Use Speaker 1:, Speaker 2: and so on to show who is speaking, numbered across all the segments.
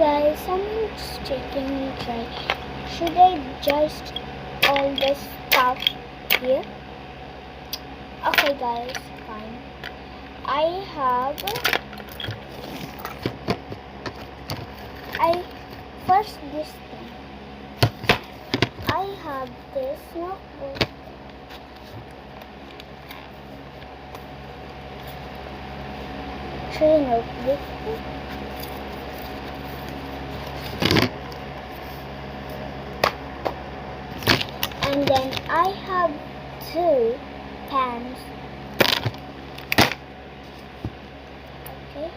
Speaker 1: guys, someone's checking me try. Should I just all this stuff here? Okay guys, fine. First this thing. I have this notebook. Three notebooks. And then I have 2 pens. Okay.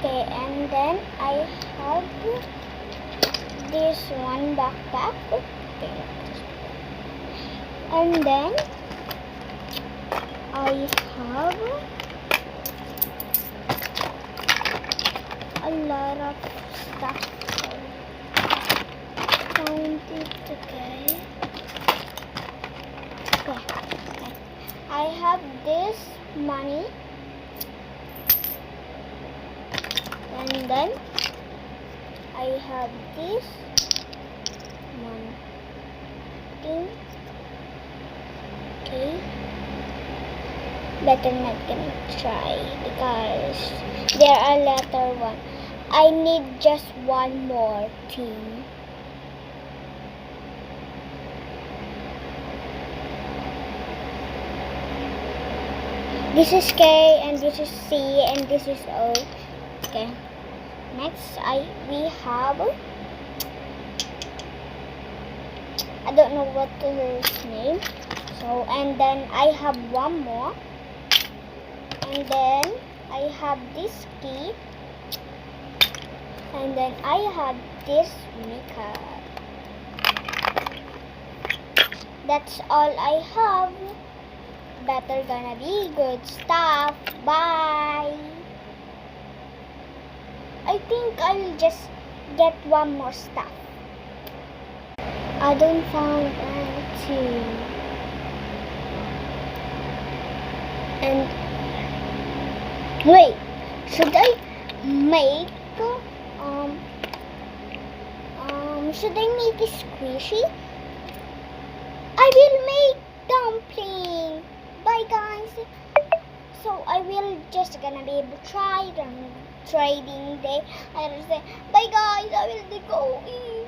Speaker 1: Okay, and then I have this one backpack. Okay. And then I have a lot of stuff. Count it, okay. Okay. I have this money. And then I have this one thing. Okay. Better not gonna try because there are letter 1. I need just one more thing. This is K and this is C and this is O. Okay. Next we have, I don't know what his name. So, and then I have one more. And then I have this key. And then I have this makeup. That's all I have. Better gonna be good stuff. Bye. I think I'll just get one more stuff. I don't found anything. And wait, should I make should I make it squishy? I will make dumpling. Bye guys. So I will just gonna be able to try it on trading day. I will say bye guys. I will go eat.